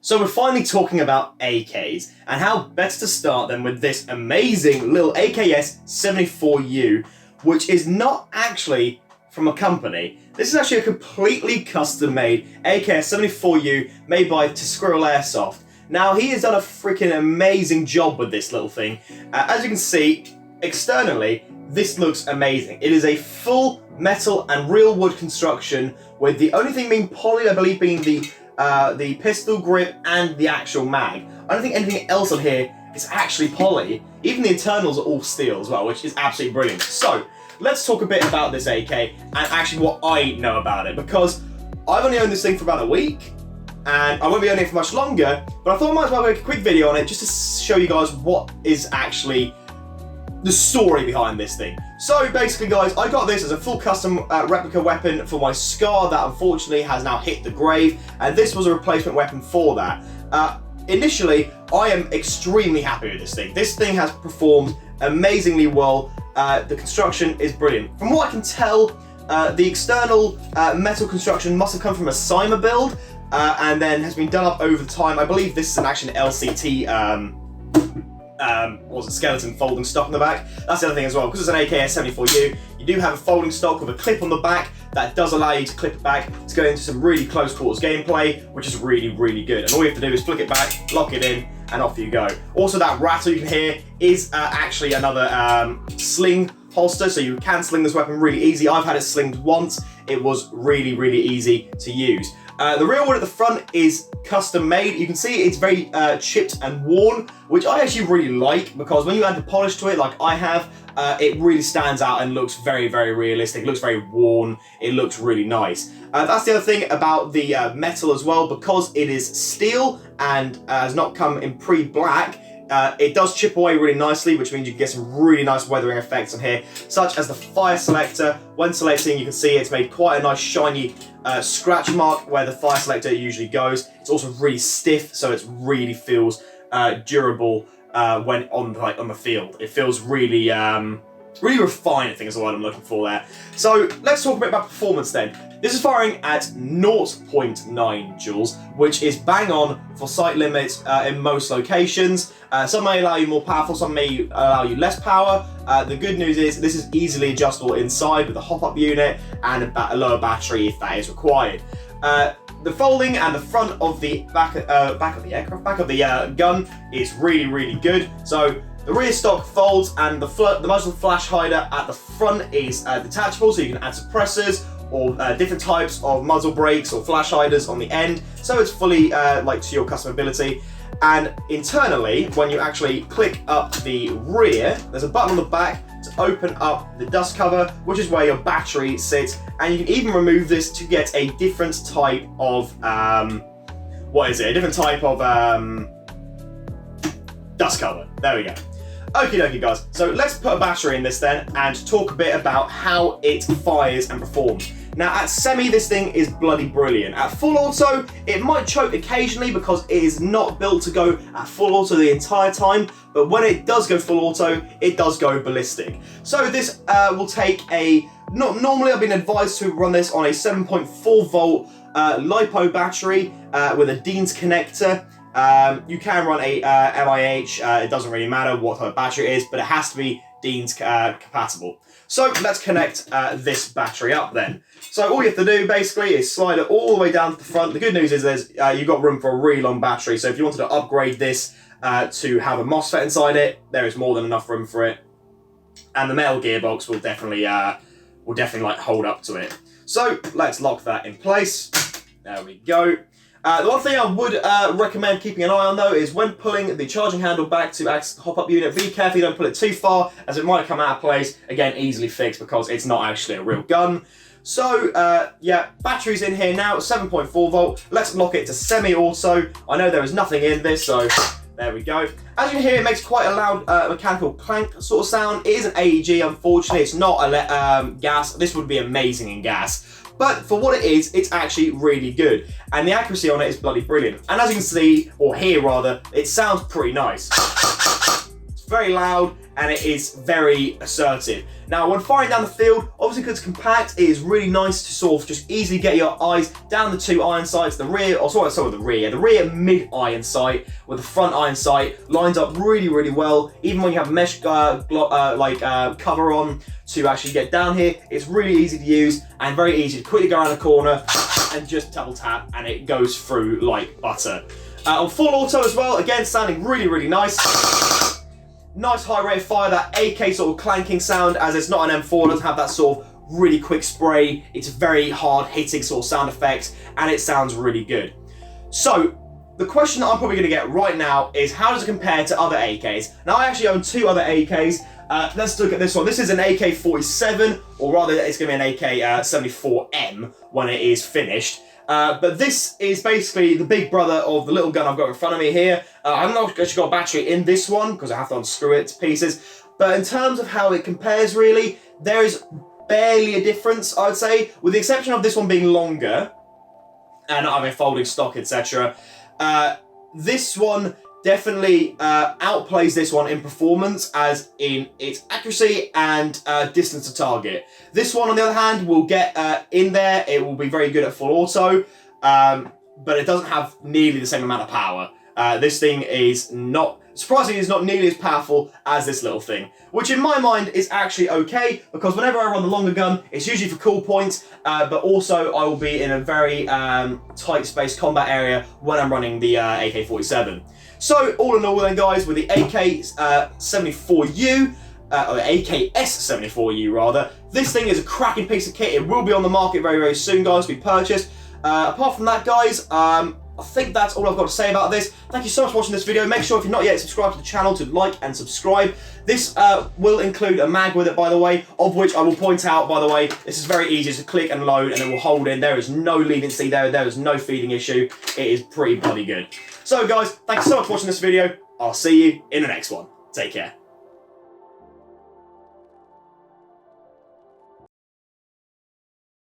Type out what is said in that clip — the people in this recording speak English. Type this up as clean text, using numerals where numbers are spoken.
So we're finally talking about AKs, and how better to start than with this amazing little AKS74U, which is not actually from a company. This is actually a completely custom-made AKS74U made by Tehsquirrel Airsoft. Now, he has done a freaking amazing job with this little thing. As you can see, externally, this looks amazing. It is a full metal and real wood construction, with the only thing being poly, I believe, being the pistol grip and the actual mag. I don't think anything else on here is actually poly. Even the internals are all steel as well, which is absolutely brilliant. So, let's talk a bit about this AK and actually what I know about it, because I've only owned this thing for about a week, and I won't be owning it for much longer, but I thought I might as well make a quick video on it just to show you guys what is actually the story behind this thing. So basically, guys, I got this as a full custom replica weapon for my Scar that unfortunately has now hit the grave, and this was a replacement weapon for that. Initially, I am extremely happy with this thing. This thing has performed amazingly well. The construction is brilliant. From what I can tell, the external metal construction must have come from a Cyma build, and then has been done up over time. I believe this is actually an LCT skeleton folding stock on the back. That's the other thing as well, because it's an AKS74U, you do have a folding stock with a clip on the back that does allow you to clip it back to go into some really close quarters gameplay, which is really, really good. And all you have to do is flick it back, lock it in, and off you go. Also, that rattle you can hear is actually another sling holster, so you can sling this weapon really easy. I've had it slinged once. It was really, really easy to use. The rear wood at the front is custom made. You can see it's very chipped and worn, which I actually really like, because when you add the polish to it like I have, it really stands out and looks very, very realistic. It looks very worn. It looks really nice. That's the other thing about the metal as well, because it is steel and has not come in pre-black. It does chip away really nicely, which means you can get some really nice weathering effects on here, such as the fire selector. When selecting, you can see it's made quite a nice shiny scratch mark where the fire selector usually goes. It's also really stiff, so it really feels durable when on the field. It feels really really refined, I think is the word I'm looking for there. So let's talk a bit about performance then. This is firing at 0.9 joules, which is bang on for sight limits in most locations. Some may allow you more powerful, some may allow you less power. The good news is this is easily adjustable inside with a hop-up unit and a lower battery if that is required. The folding and the front of the back of the gun is really, really good. So the rear stock folds, and the muzzle flash hider at the front is detachable, so you can add suppressors or different types of muzzle brakes or flash hiders on the end, so it's fully to your customability. And internally, when you actually click up the rear, there's a button on the back to open up the dust cover, which is where your battery sits, and you can even remove this to get a different type of dust cover. There we go. Okie dokie, guys. So let's put a battery in this then and talk a bit about how it fires and performs. Now, at semi, this thing is bloody brilliant. At full auto, it might choke occasionally because it is not built to go at full auto the entire time, but when it does go full auto, it does go ballistic. So this will take normally I've been advised to run this on a 7.4 volt LiPo battery with a Dean's connector. You can run a MIH, it doesn't really matter what type of battery it is, but it has to be Dean's compatible. So let's connect this battery up then. So all you have to do basically is slide it all the way down to the front. The good news is you've got room for a really long battery, so if you wanted to upgrade this to have a MOSFET inside it, there is more than enough room for it. And the metal gearbox will definitely hold up to it. So let's lock that in place. There we go. The one thing I would recommend keeping an eye on though is when pulling the charging handle back to access the hop-up unit, be careful you don't pull it too far, as it might come out of place. Again, easily fixed because it's not actually a real gun. So yeah, battery's in here now, 7.4 volt. Let's lock it to semi-auto. I know there is nothing in this, so there we go. As you can hear, it makes quite a loud mechanical clank sort of sound. It is an AEG, unfortunately. It's not a gas. This would be amazing in gas. But for what it is, it's actually really good. And the accuracy on it is bloody brilliant. And as you can see, or hear rather, it sounds pretty nice. It's very loud, and it is very assertive. Now, when firing down the field, obviously because it's compact, it is really nice to sort of just easily get your eyes down the two iron sights, the rear mid iron sight with the front iron sight lines up really, really well. Even when you have mesh cover on to actually get down here, it's really easy to use and very easy to quickly go around the corner and just double tap, and it goes through like butter. On full auto as well, again, sounding really, really nice. Nice high rate of fire, that AK sort of clanking sound, as it's not an M4, doesn't have that sort of really quick spray. It's very hard hitting sort of sound effects, and it sounds really good. So, the question that I'm probably going to get right now is, how does it compare to other AKs? Now, I actually own two other AKs. Let's look at this one. This is an AK-47, or rather, it's going to be an AK-74M when it is finished. But this is basically the big brother of the little gun I've got in front of me here. I've not actually got a battery in this one because I have to unscrew it to pieces. But in terms of how it compares, really, there is barely a difference, I would say, with the exception of this one being longer and not having a folding stock, etc. This one definitely outplays this one in performance, as in its accuracy and distance to target. This one, on the other hand, will get in there. It will be very good at full auto, but it doesn't have nearly the same amount of power. This thing is not, surprisingly, is not nearly as powerful as this little thing, which in my mind is actually okay, because whenever I run the longer gun, it's usually for cool points, but also I will be in a very tight space combat area when I'm running the AK-47. So, all in all then, guys, with the AK-74U, or AKS74U rather, this thing is a cracking piece of kit. It will be on the market very, very soon, guys, to be purchased. Apart from that, guys, I think that's all I've got to say about this. Thank you so much for watching this video. Make sure, if you're not yet subscribed to the channel, to like and subscribe. This will include a mag with it, by the way, of which I will point out, by the way, this is very easy to click and load, and it will hold in. There is no leniency there. There is no feeding issue. It is pretty bloody good. So, guys, thank you so much for watching this video. I'll see you in the next one. Take care.